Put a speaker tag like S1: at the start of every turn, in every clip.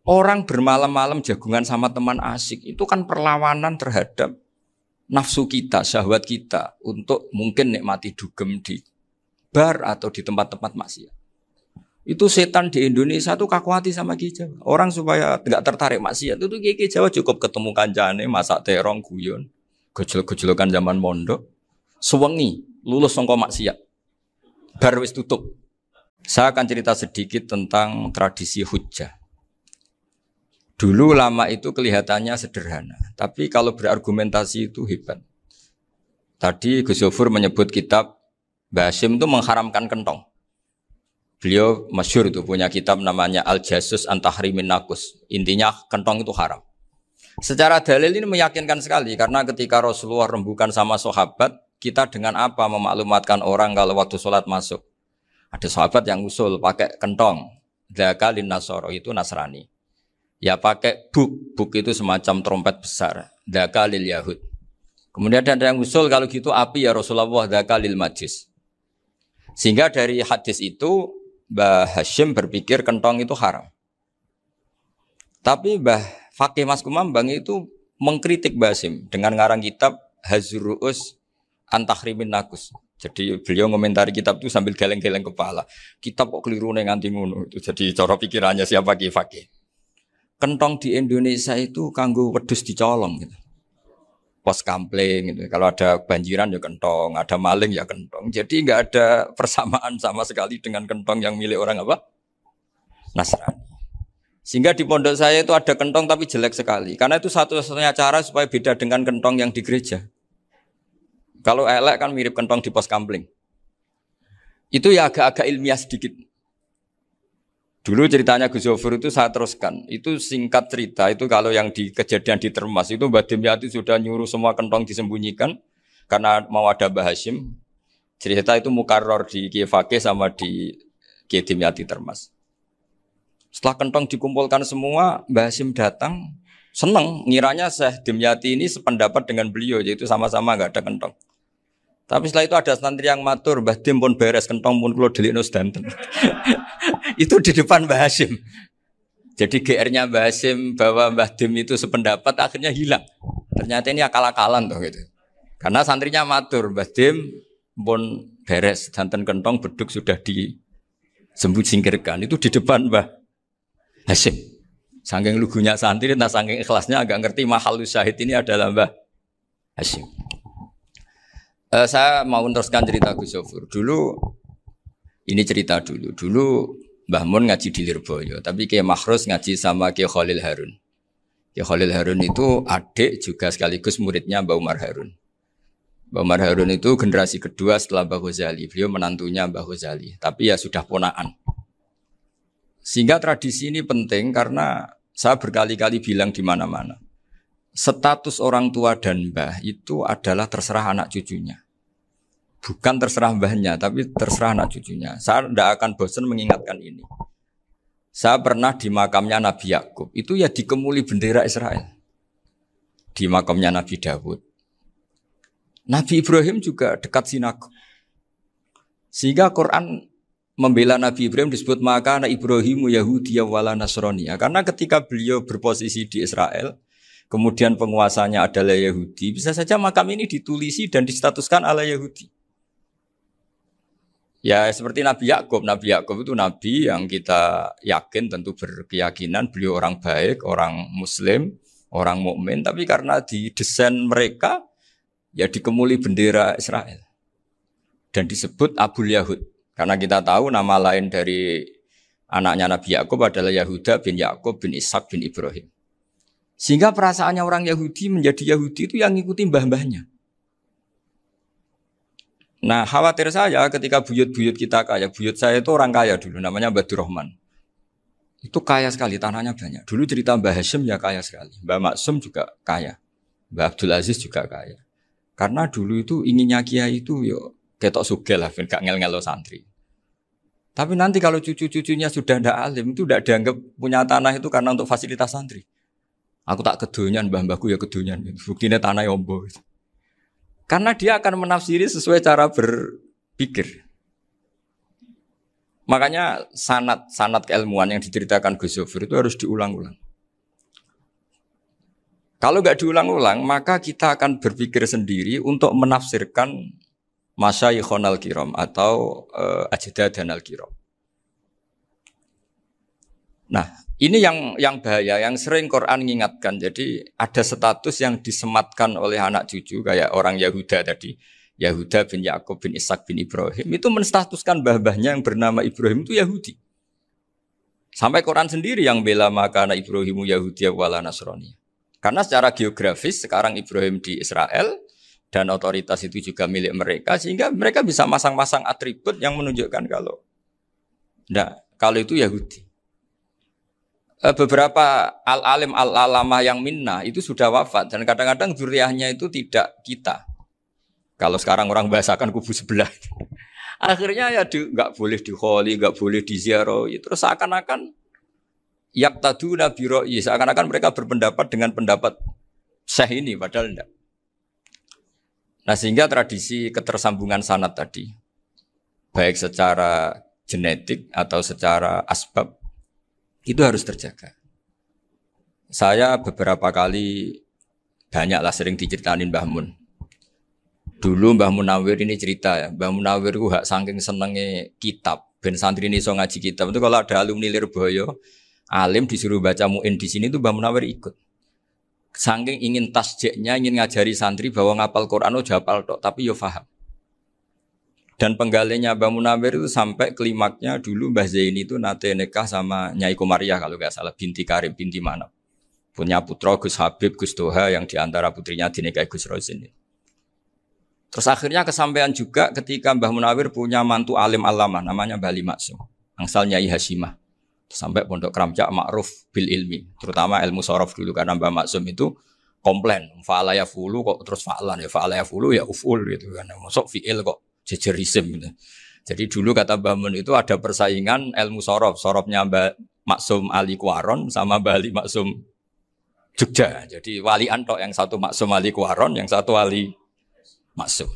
S1: Orang bermalam-malam jagungan sama teman asik itu kan perlawanan terhadap nafsu kita, syahwat kita untuk mungkin nikmati dugem di bar atau di tempat-tempat maksiat. Itu setan di Indonesia tuh kakuati sama Ki Jawa. Orang supaya tidak tertarik maksiat itu Ki Jawa cukup ketemu kancane masak terong guyon, gejol-gejolokan zaman mondok, sewengi lulus sangka maksiat. Bar wis tutup. Saya akan cerita sedikit tentang tradisi hujjah. Dulu ulama itu kelihatannya sederhana, tapi kalau berargumentasi itu hebat. Tadi Gus Yofur menyebut kitab Mbah Hasyim itu mengharamkan kentong. Beliau masyhur itu punya kitab namanya Al-Jasus an Tahrimin Nakus. Intinya kentong itu haram. Secara dalil ini meyakinkan sekali karena ketika Rasulullah rembukan sama sahabat, kita dengan apa memaklumatkan orang kalau waktu sholat masuk. Ada sahabat yang usul pakai kentong. Dzakalin Nasoro itu Nasrani. Ya pakai buk itu semacam trompet besar. Dzakalil Yahud. Kemudian ada yang usul kalau gitu api ya Rasulullah dzakalil Majus. Sehingga dari hadis itu Mbah Hasyim berpikir kentong itu haram. Tapi Mbah Fakih Mas Kumambang itu mengkritik Mbah Hasyim dengan ngarang kitab Hazruus an Tahrimin Nakus. Jadi beliau komentari kitab itu sambil geleng-geleng kepala. Kitab kok keliru nganti ngono. Itu jadi cara pikirannya siapa Ki Fakih. Kentong di Indonesia itu kanggo wedhus dicolong gitu. Pos kampling gitu. Kalau ada banjiran ya kentong, ada maling ya kentong. Jadi enggak ada persamaan sama sekali dengan kentong yang milik orang apa? Nasrani. Sehingga di pondok saya itu ada kentong tapi jelek sekali. Karena itu satu-satunya cara supaya beda dengan kentong yang di gereja. Kalau elek kan mirip kentong di pos kampling. Itu ya agak-agak ilmiah sedikit. Dulu ceritanya Gus Yofur itu saya teruskan. Itu singkat cerita, itu kalau yang di kejadian di Termas itu Mbah Dimyati sudah nyuruh semua kentong disembunyikan karena mau ada Mbah Hasyim. Cerita itu mukarrar di Kiai Fakih sama di Kiai Dimyati Termas. Setelah kentong dikumpulkan semua, Mbah Hasyim datang, senang, ngiranya Syekh Dimyati ini sependapat dengan beliau, yaitu sama-sama enggak ada kentong. Tapi setelah itu ada santri yang matur, Mbah Dim pun beres kentong pun kula delikno sedanten. Itu di depan Mbah Hasyim. Jadi GR-nya Mbah Hasyim bahwa Mbah Dim itu sependapat akhirnya hilang. Ternyata ini akal-akalan tuh gitu. Karena santrinya matur, Mbah Dim pun beres sedanten kentong beduk sudah disingkirkan. Itu di depan Mbah Hasyim. Saking lugunya santri, nah saking ikhlasnya agak ngerti mahalus syahid ini adalah Mbah Hasyim. Saya mau meneruskan cerita Gus Yofur. Dulu Mbah Mun ngaji di Lirboyo, tapi Kiai Makhrus ngaji sama Kiai Khalil Harun. Kiai Khalil Harun itu adik juga sekaligus muridnya Mbah Umar Harun. Mbah Umar Harun itu generasi kedua setelah Mbah Ghazali. Beliau menantunya Mbah Ghazali, tapi ya sudah ponaan. Sehingga tradisi ini penting karena saya berkali-kali bilang di mana-mana. Status orang tua dan mbah itu adalah terserah anak cucunya. Bukan terserah mbahnya, tapi terserah anak cucunya. Saya tidak akan bosan mengingatkan ini. Saya pernah di makamnya Nabi Yakub, itu ya dikemuli bendera Israel. Di makamnya Nabi Dawud. Nabi Ibrahim juga dekat sinagog. Sehingga Quran membela Nabi Ibrahim disebut maka anak Ibrahimu Yahudi wala Nasrani. Karena ketika beliau berposisi di Israel, kemudian penguasanya adalah Yahudi, bisa saja makam ini ditulisi dan distatuskan ala Yahudi. Ya seperti Nabi Yakub. Nabi Yakub itu nabi yang kita yakin tentu berkeyakinan beliau orang baik, orang muslim, orang mukmin, tapi karena di desain mereka ya dikemuli bendera Israel. Dan disebut Abul Yahud. Karena kita tahu nama lain dari anaknya Nabi Yakub adalah Yahuda bin Yakub bin Ishak bin Ibrahim. Sehingga perasaannya orang Yahudi menjadi Yahudi itu yang ngikuti mbah-mbahnya. Nah khawatir saya ketika buyut-buyut kita kaya. Buyut saya itu orang kaya dulu, namanya Badur Rahman. Itu kaya sekali, tanahnya banyak. Dulu cerita Mbah Hasyim ya kaya sekali. Mbah Maksum juga kaya. Mbah Abdul Aziz juga kaya. Karena dulu itu inginnya kiai itu yo ketok sugih lah, gak ngel-ngelo santri. Tapi nanti kalau cucu-cucunya sudah ndak alim, itu ndak dianggap punya tanah itu karena untuk fasilitas santri. Aku tak kedonyan, mbah-mbahku ya kedonyan. Buktinya tanah yombo. Karena dia akan menafsiri sesuai cara berpikir. Makanya sanad keilmuan yang diceritakan Gus Zofir itu harus diulang-ulang. Kalau nggak diulang-ulang, maka kita akan berpikir sendiri untuk menafsirkan masyayikhonal kiram atau ajdadanal kiram. Nah, ini yang bahaya, yang sering Quran mengingatkan. Jadi ada status yang disematkan oleh anak cucu kayak orang Yahuda tadi. Yahuda bin Yakub bin Ishak bin Ibrahim itu menstatuskan mbah-mbahnya yang bernama Ibrahim itu Yahudi. Sampai Quran sendiri yang bela makana Ibrahimu Yahudi wala Nasrani. Karena secara geografis sekarang Ibrahim di Israel dan otoritas itu juga milik mereka sehingga mereka bisa masang-masang atribut yang menunjukkan kalau itu Yahudi. Beberapa al-alim al-alamah yang minnah itu sudah wafat dan kadang-kadang zuriyahnya itu tidak kita. Kalau sekarang orang bahasakan kubu sebelah. Akhirnya ya nggak boleh dikholi, nggak boleh diziarah. Terus seakan-akan yaktaduna bi ra'yi, seakan-akan mereka berpendapat dengan pendapat syekh ini padahal enggak. Nah, sehingga tradisi ketersambungan sanad tadi baik secara genetik atau secara asbab itu harus terjaga. Saya beberapa kali banyaklah sering diceritain Mbah Mun. Dulu Mbah Munawir ini cerita ya, Mbah Munawir itu saking senenge kitab, ben santri ini so ngaji kitab. Itu kalau ada alumni Lirboyo, alim disuruh baca muin di sini itu Mbah Munawir ikut. Saking ingin tasjeknya, ingin ngajari santri bahwa ngapal Quran udah hafal tok, tapi yo paham. Dan penggalinya Mbah Munawir itu sampai klimaknya dulu Mbah Zaini itu nate nikah sama Nyai Komariah kalau nggak salah, binti Karim, binti Manap. Punya putra Gus Habib, Gus Toha yang diantara putrinya dinikahi Gus Rozin. Terus akhirnya kesampaian juga ketika Mbah Munawir punya mantu alim alamah namanya Mbah Ali Maksum, angsal Nyai Hasyimah. Sampai pondok Kramjak ma'ruf bil ilmi, terutama ilmu sorof dulu karena Mbah Maksum itu komplain, fa'ala ya fulu kok terus fa'lan ya fa'ala ya fulu ya uful gitu kan. Masuk fi'il kok jejer isim gitu. Jadi dulu kata Mbah Mun itu ada persaingan ilmu sorof, sorofnya Mbah Maksum Ali Kuaron sama Mbah Ali Maksum Jogja. Jadi walian tok, yang satu Maksum Ali Kuaron, yang satu Ali Maksum.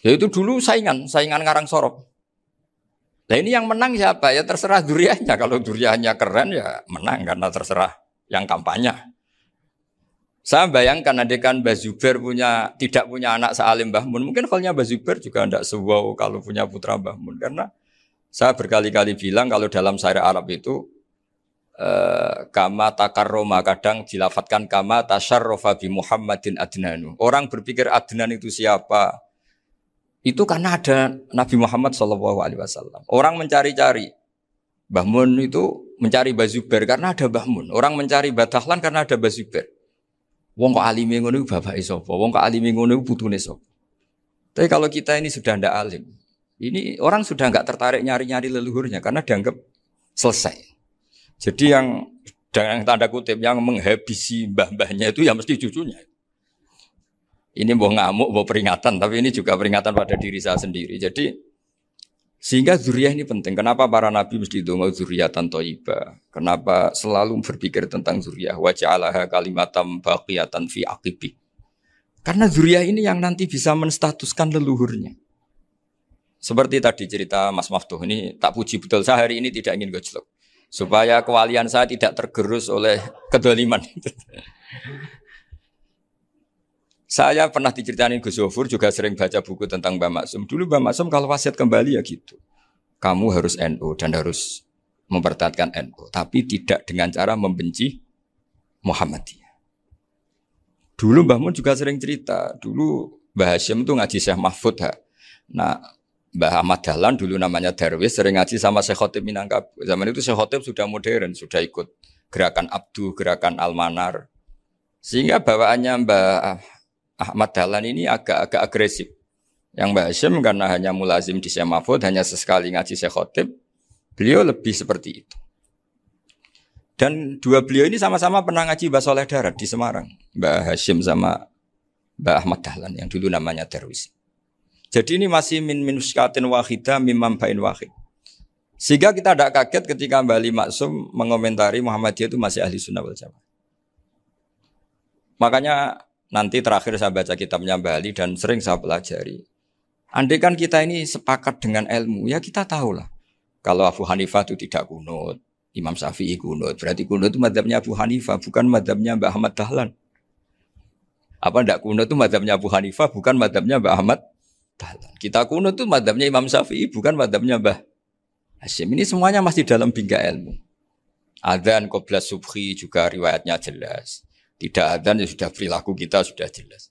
S1: Ya itu dulu saingan ngarang sorof. Nah ini yang menang siapa? Ya terserah duriannya. Kalau duriannya keren ya menang karena terserah yang kampanye. Saya bayangkan adekan Mbah Zubair tidak punya anak sealim Mbah Mun. Mungkin kalau Mbah Zubair juga tidak sewow kalau punya putra Mbah Mun. Karena saya berkali-kali bilang kalau dalam syair Arab itu kama takarroma, kadang dilafatkan kama tasyarrofa bi Muhammadin adnanu. Orang berpikir Adnan itu siapa? Itu karena ada Nabi Muhammad SAW. Orang mencari-cari Mbah Mun itu mencari Mbah Zubair karena ada Mbah Mun. Orang mencari Mbah Dahlan karena ada Mbah Zubair. Wong kok alime ngono iku bapake sapa? Wong kok alime ngono iku putune sapa? Tapi kalau kita ini sudah ndak alim, ini orang sudah enggak tertarik nyari-nyari leluhurnya karena dianggap selesai. Jadi yang dengan tanda kutip yang menghabisi mbah-mbahnya itu ya mesti cucunya. Ini mau ngamuk, mau peringatan, tapi ini juga peringatan pada diri saya sendiri. Jadi sehingga zuriyah ini penting. Kenapa para nabi mesti donga zuriyatan thayyibah? Kenapa selalu berpikir tentang zuriyah? Wa ja'alaha kalimatam baqiyatan fi aqibi. Karena zuriyah ini yang nanti bisa menstatuskan leluhurnya. Seperti tadi cerita Mas Maftuh ini tak puji betul, saya hari ini tidak ingin gojlok. Supaya kewalian saya tidak tergerus oleh kedoliman. Saya pernah diceritain Gus Zofur, juga sering baca buku tentang Mbah Maksum. Dulu Mbah Maksum kalau wasiat kembali ya gitu. Kamu harus NU dan harus mempertahankan NU. Tapi tidak dengan cara membenci Muhammadiyah. Dulu Mbah Mun juga sering cerita. Dulu Mbah Hasyim itu ngaji Syekh Mahfud. Nah, Mbah Ahmad Dahlan dulu namanya Darwis sering ngaji sama Syekh Khotib Minangkabau. Zaman itu Syekh Khotib sudah modern, sudah ikut gerakan Abdu, gerakan Almanar. Sehingga bawaannya Mbah Ahmad Dahlan ini agak agresif. Yang Mbah Hasyim karena hanya mulazim di Syekh Mahfud, hanya sesekali ngaji Syekh Khotib, beliau lebih seperti itu. Dan dua beliau ini sama-sama pernah ngaji Mbah Soleh Darat di Semarang. Mbah Hasyim sama Mbah Ahmad Dahlan yang dulu namanya Darwis. Jadi ini masih min minuskatin wahidah mimam bain wahid. Sehingga kita tidak kaget ketika Mbah Ali Maksum mengomentari Muhammadiyah itu masih ahli sunnah wal jamaah. Makanya nanti terakhir saya baca kitabnya Mbah Ali dan sering saya pelajari. Andai kan kita ini sepakat dengan ilmu, ya kita tahulah Kalau Abu Hanifah itu tidak kunut, Imam Syafi'i kunut. Berarti kunut itu mazhabnya Abu Hanifah, bukan mazhabnya Mbah Ahmad Dahlan. Apa ndak kunut itu mazhabnya Abu Hanifah, bukan mazhabnya Mbah Ahmad Dahlan. Kita kunut itu mazhabnya Imam Syafi'i, bukan mazhabnya Mbah Hasyim. Ini semuanya masih dalam bingkai ilmu. Adzan qobla subhi juga riwayatnya jelas. Tidak adzan ya sudah perilaku kita sudah jelas.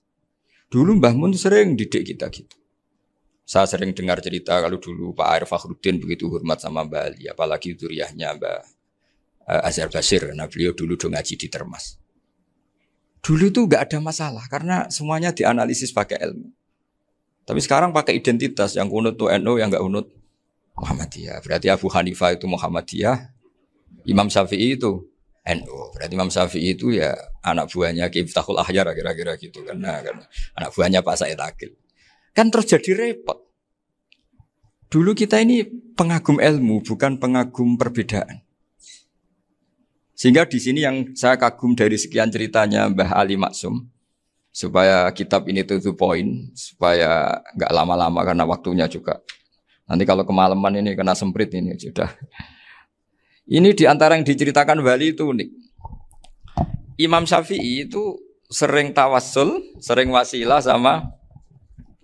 S1: Dulu Mbah Mun sering didik kita gitu. Saya sering dengar cerita kalau dulu Pak Air Fakhruddin begitu hormat sama Mbah Ali, apalagi zuriyahnya Mbah Azhar Basir, karena beliau dulu do ngaji di Termas. Dulu itu enggak ada masalah karena semuanya dianalisis pakai ilmu. Tapi sekarang pakai identitas, yang kunut itu NU, yang enggak kunut Muhammadiyah. Berarti Abu Hanifah itu Muhammadiyah, Imam Syafi'i itu NU. Berarti Imam Syafi'i itu ya anak buahnya Ki Miftahul Ahyar kira-kira gitu kan anak buahnya Pak Said Akil. Kan terus jadi repot. Dulu kita ini pengagum ilmu, bukan pengagum perbedaan. Sehingga di sini yang saya kagum dari sekian ceritanya Mbah Ali Maksum, supaya kitab ini to the point, supaya nggak lama-lama karena waktunya juga. Nanti kalau kemalaman ini kena semprit ini sudah. Ini diantara yang diceritakan Bali itu unik. Imam Syafi'i itu sering tawassul, sering wasilah sama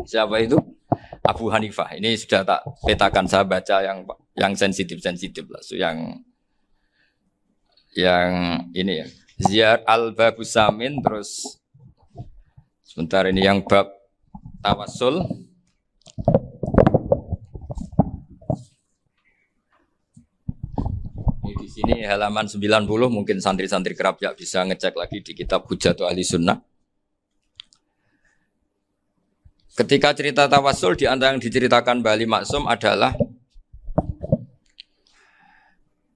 S1: siapa itu? Abu Hanifah. Ini sudah tak petakan, saya baca yang sensitif-sensitif lah. So, yang ini ya. Ziyar al-Babus Samin, terus sebentar ini yang bab tawassul. Ini di sini halaman 90, mungkin santri-santri kerap ya bisa ngecek lagi di kitab Hujjatul Ahli Sunnah. Ketika cerita tawassul, di antara yang diceritakan Mbah Ali Maksum adalah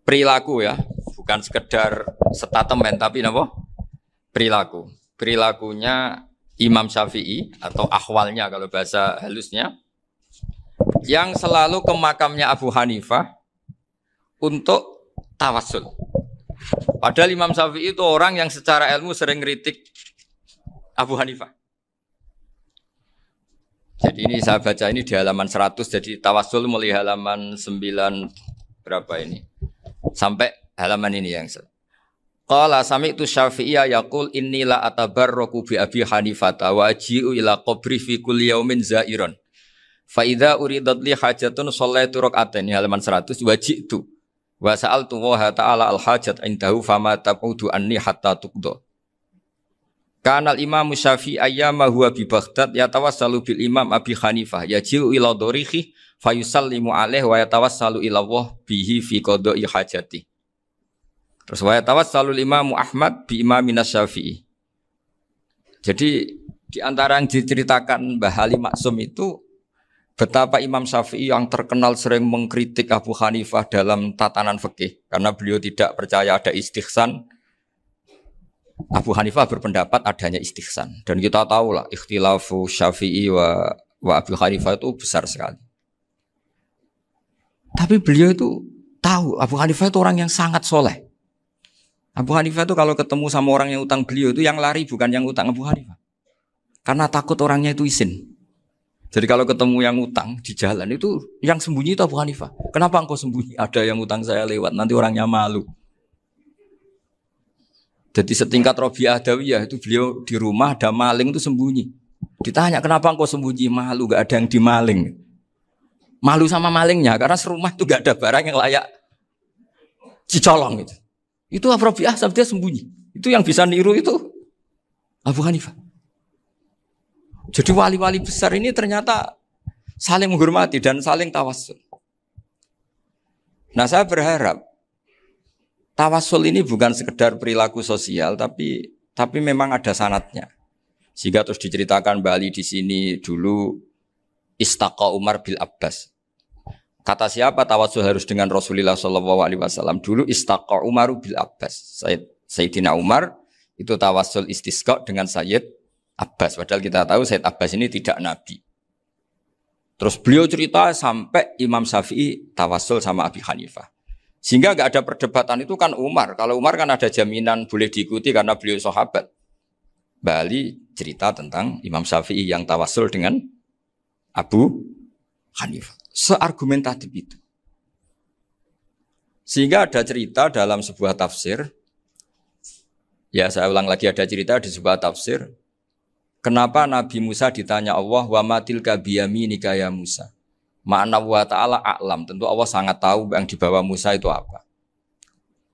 S1: perilaku ya, bukan sekedar statement tapi apa? Perilaku. Perilakunya Imam Syafi'i atau ahwalnya kalau bahasa halusnya, yang selalu ke makamnya Abu Hanifah untuk tawassul. Padahal Imam Syafi'i itu orang yang secara ilmu sering kritik Abu Hanifah. Jadi ini saya baca ini di halaman 100, jadi tawassul mulai halaman 9 berapa ini? Sampai halaman ini yang Qala sami'tu Syafi'iyya yaqul inni la atabarraku bi Abi Hanifah wa aji'u ila qabri fi kulli yaumin za'iran. Fa idza uridat li hajatun shallaitu rak'atain halaman 100 waji'tu wa sa'altu wa ta'ala al hajat indahu fama taqudu anni hatta tuqda. Kanal Imam Syafi'i ayyama huwa bi Baghdad yatawassalu bil Imam Abi Hanifah yaji'u ila dorihi fayusallimu alaihi wa yatawassalu ila Allah bihi fi qada'i hajati. Terus wa yatawassalu Imam Ahmad bi Imamina Syafi'i. Jadi di antara yang diceritakan Mbah Ali Maksum itu betapa Imam Syafi'i yang terkenal sering mengkritik Abu Hanifah dalam tatanan fikih karena beliau tidak percaya ada istihsan. Abu Hanifah berpendapat adanya istihsan dan kita tahu lah ikhtilafu Syafi'i wa Abu Hanifah itu besar sekali. Tapi beliau itu tahu Abu Hanifah itu orang yang sangat soleh. Abu Hanifah itu kalau ketemu sama orang yang utang beliau itu yang lari bukan yang utang Abu Hanifah, karena takut orangnya itu izin. Jadi kalau ketemu yang utang di jalan itu yang sembunyi itu Abu Hanifah. Kenapa engkau sembunyi? Ada yang utang saya lewat, nanti orangnya malu. Jadi setingkat Robi'ah Adawiyah itu beliau di rumah ada maling itu sembunyi. Ditanya kenapa engkau sembunyi? Malu, gak ada yang dimaling. Malu sama malingnya karena serumah itu gak ada barang yang layak dicolong itu. Itu Robi'ah dia sembunyi. Itu yang bisa niru itu Abu Hanifah. Jadi wali-wali besar ini ternyata saling menghormati dan saling tawassul. Nah saya berharap tawassul ini bukan sekedar perilaku sosial, tapi memang ada sanadnya. Sehingga terus diceritakan Bali di sini dulu istaqa Umar bil Abbas. Kata siapa tawassul harus dengan Rasulullah SAW? Dulu istaqa Umar bil Abbas. Sayyidina Umar itu tawassul istisqa dengan Sayyid Abbas. Padahal kita tahu Sayyid Abbas ini tidak nabi. Terus beliau cerita sampai Imam Syafi'i tawassul sama Abi Hanifah. Sehingga gak ada perdebatan itu kan Umar. Kalau Umar kan ada jaminan boleh diikuti karena beliau sahabat. Bali cerita tentang Imam Syafi'i yang tawassul dengan Abu Hanifah. Seargumentatif itu. Sehingga ada cerita dalam sebuah tafsir, ya saya ulang lagi, ada cerita di sebuah tafsir, kenapa Nabi Musa ditanya Allah, wa matilka biyaminika ya Musa. Ma'ana wa ta'ala a'lam, tentu Allah sangat tahu yang dibawa Musa itu apa.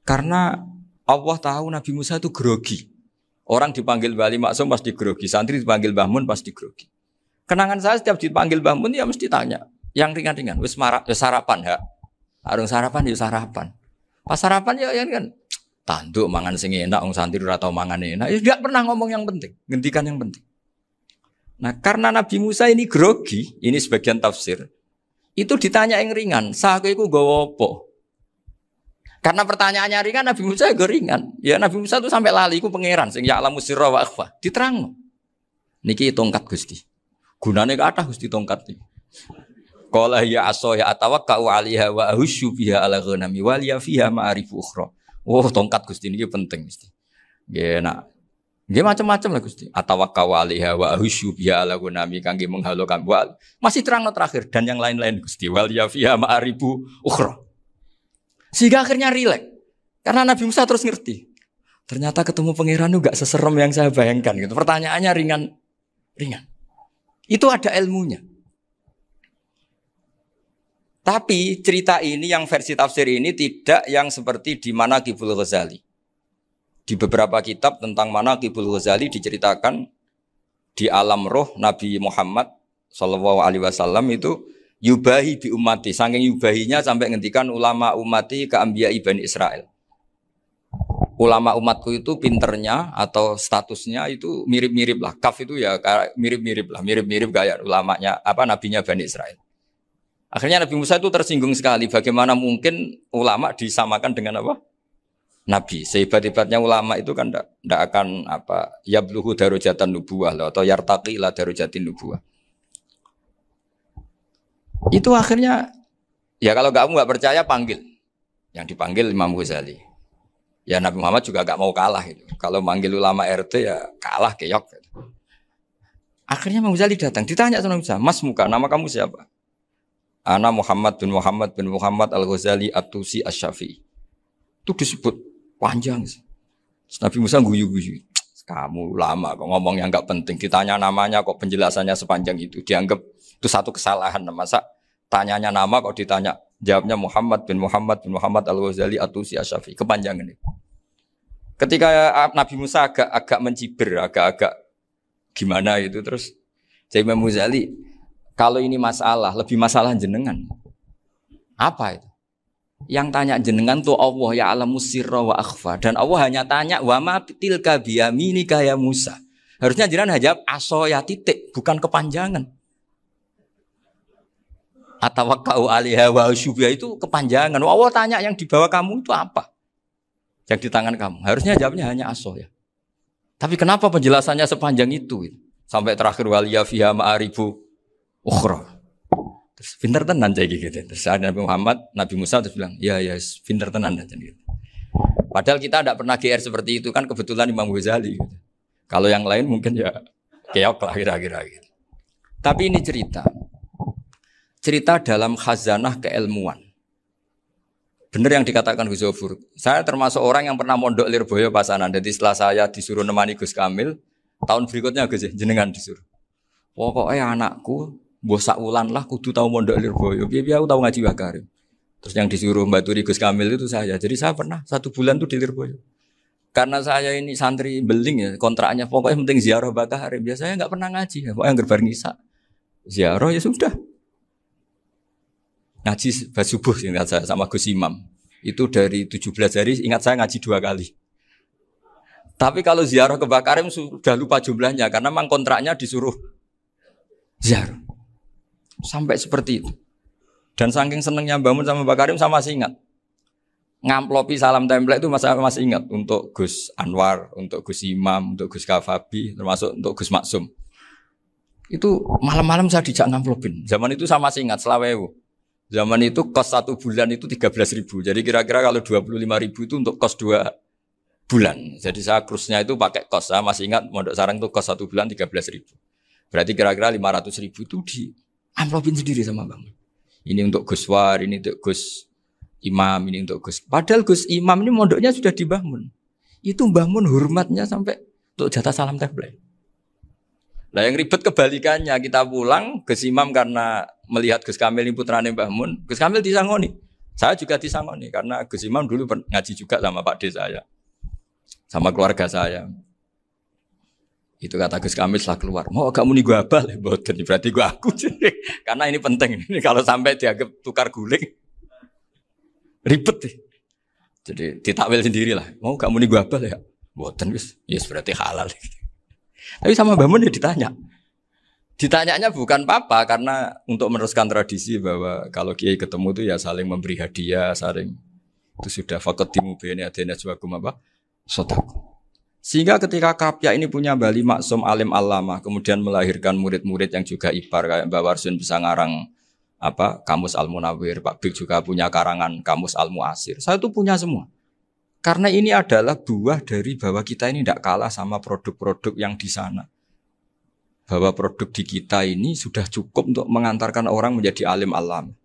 S1: Karena Allah tahu Nabi Musa itu grogi. Orang dipanggil Wali Maksum pasti grogi, santri dipanggil Mbah Mun pasti grogi. Kenangan saya setiap dipanggil Mbah Mun ya mesti tanya, yang ringan-ringan, wis sarapan ya. Arung sarapan ya sarapan. Pas sarapan ya kan tanduk mangan sing enak, wong santri ora tau mangan enak. Ya enggak pernah ngomong yang penting, ngendikan yang penting. Nah, karena Nabi Musa ini grogi, ini sebagian tafsir. Itu ditanya yang ringan, sahaja iku nggawa apa? Karena pertanyaannya ringan, Nabi Musa juga ringan. Ya Nabi Musa itu sampai lali, iku pangeran sing ya'lamu sirra wa akhfa. Diterangno. Niki tongkat Gusti. Gunane kathah Gusti tongkat iki. Qala ya aso ya atawakkau 'alaiha wa ahusyu biha 'ala ghanami wa liya fiha ma'arifu ukhra. Oh, tongkat Gusti niki penting mesti. Nggih nak. Nggih macam-macam lah Gusti. Atawakkau 'alaiha wa ahusyu biha 'ala ghanami kangge menghalokan wa. Masih terangno terakhir dan yang lain-lain Gusti. Wa liya fiha ma'arifu ukhra. Sehingga akhirnya rileks. Karena Nabi Musa terus ngerti. Ternyata ketemu pangeran itu gak seserem yang saya bayangkan gitu. Pertanyaannya ringan. Itu ada ilmunya. Tapi cerita ini yang versi tafsir ini tidak yang seperti di Manaqibul Ghazali. Di beberapa kitab tentang Manaqibul Ghazali diceritakan di alam roh Nabi Muhammad SAW itu yubahi bi ummati, saking yubahinya sampai ngendikan ulama ummati ke anbiya Bani Israel. Ulama umatku itu pinternya atau statusnya itu mirip-mirip lah. Kaf itu ya mirip-mirip lah, mirip-mirip kayak ulamanya nabinya Bani Israel. Akhirnya Nabi Musa itu tersinggung sekali. Bagaimana mungkin ulama disamakan dengan apa? Nabi. Sehebat-hebatnya ulama itu kan tidak akan yabluhu darajatan nubuwah atau yartaqi ila darajatin nubuwah. Itu akhirnya, ya kalau kamu nggak percaya panggil. Yang dipanggil Imam Ghazali. Ya Nabi Muhammad juga nggak mau kalah. Gitu. Kalau manggil ulama RT ya kalah keok. Gitu. Akhirnya Imam Ghazali datang. Ditanya sama Musa, Mas Muka, nama kamu siapa? Ana Muhammad bin Muhammad Al-Ghazali At-Tusi Asy-Syafi'i. Itu disebut panjang. Nabi Musa guyu-guyu. Kamu ulama kok ngomong yang nggak penting. Ditanya namanya kok penjelasannya sepanjang itu. Dianggap itu satu kesalahan. Masa tanyanya nama kok ditanya jawabnya Muhammad bin Muhammad Al-Ghazali At-Tusi Asy-Syafi'i. Kepanjangan itu. Ketika Nabi Musa agak mencibir, agak gimana itu terus jadi Imam Ghazali, kalau ini masalah, lebih masalah jenengan. Apa itu? Yang tanya jenengan tuh Allah ya alamu sirra wa akhfa, dan Allah hanya tanya wa ma tilka biyaminika ya Musa. Harusnya jenengan jawab aso ya titik, bukan kepanjangan. Atawakkau 'alaiha wa usybiha itu kepanjangan. Allah tanya yang di bawah kamu itu apa? Yang di tangan kamu. Harusnya jawabnya hanya aso ya. Tapi kenapa penjelasannya sepanjang itu? Sampai terakhir waliya fiha ma'arifu ukhra. Terus pinter tenan kayak gitu. Terus ada Nabi Musa terus bilang, ya pinter tenan aja gitu. Padahal kita tidak pernah GR seperti itu kan, kebetulan Imam Ghazali gitu. Kalau yang lain mungkin ya keok lah kira-kira gitu. Tapi ini cerita dalam khazanah keilmuan. Benar yang dikatakan Gus Zofur. Saya termasuk orang yang pernah mondok Lirboyo Pasanan. Jadi setelah saya disuruh nemani Gus Kamil, tahun berikutnya Gus jenengan disuruh. Pokoknya anakku mbok sak wulan lah kudu tahu mondok Lirboyo. Piye aku tahu ngaji Wakarim. Terus yang disuruh mbaturi Gus Kamil itu saya. Jadi saya pernah 1 bulan tuh di Lirboyo. Karena saya ini santri beling ya, kontraknya pokoknya penting ziarah Bakarim. Biasanya enggak pernah ngaji ya. Pokoknya gerbar ngisa. Ziarah ya sudah. Ngaji pas subuh ingat saya sama Gus Imam. Itu dari 17 hari ingat saya ngaji 2 kali. Tapi kalau ziarah ke Bakarim sudah lupa jumlahnya karena memang kontraknya disuruh ziarah. Sampai seperti itu. Dan saking senengnya bangun sama Bakarim sama masih ingat. Ngamplopi salam template itu masih ingat untuk Gus Anwar, untuk Gus Imam, untuk Gus Kafabi, termasuk untuk Gus Maksum. Itu malam-malam saya dijak ngamplopin. Zaman itu sama masih ingat selawewu. Zaman itu kos 1 bulan itu 13.000. Jadi kira-kira kalau 25.000 itu untuk kos 2 bulan. Jadi saya krusnya itu pakai kos. Saya masih ingat Mondok Sarang itu kos 1 bulan 13.000. Berarti kira-kira 500.000 itu di amplopin sendiri sama Bang. Ini untuk Gus War, ini untuk Gus imam ini untuk Gus. Padahal Gus Imam ini mondoknya sudah di Mbah Mun. Itu Mbah Mun hormatnya sampai untuk jatah salam tabligh. Lah yang ribet kebalikannya, kita pulang Gus Imam karena melihat Gus Kamil ini putrane Mbah Mun, Gus Kamil disangoni. Saya juga disangoni karena Gus Imam dulu ngaji juga sama Pak D saya. Sama keluarga saya. Itu kata Gus Kamil setelah keluar, mau kamu nih gue abal, boten berarti gue aku. Karena ini penting. Ini kalau sampai dianggap tukar guling, ribet deh. Jadi ditakwil sendiri lah. Mau kamu nih gue abal ya, boten wis, yes berarti halal. Tapi sama Mbah Mun ya ditanya. Ditanyanya bukan apa karena untuk meneruskan tradisi bahwa kalau kiai ketemu itu ya saling memberi hadiah, saling itu sudah faqaddimu baina adena juakum apa? Sotaku. Sehingga ketika Kapya ini punya Bali Maksum alim alama, kemudian melahirkan murid-murid yang juga ipar kayak Mbak Warsun bisa ngarang apa Kamus Al Munawir, Pak Bik juga punya karangan Kamus Al Muasir. Saya tuh punya semua. Karena ini adalah buah dari bahwa kita ini tidak kalah sama produk-produk yang di sana. Bahwa produk di kita ini sudah cukup untuk mengantarkan orang menjadi alim alama.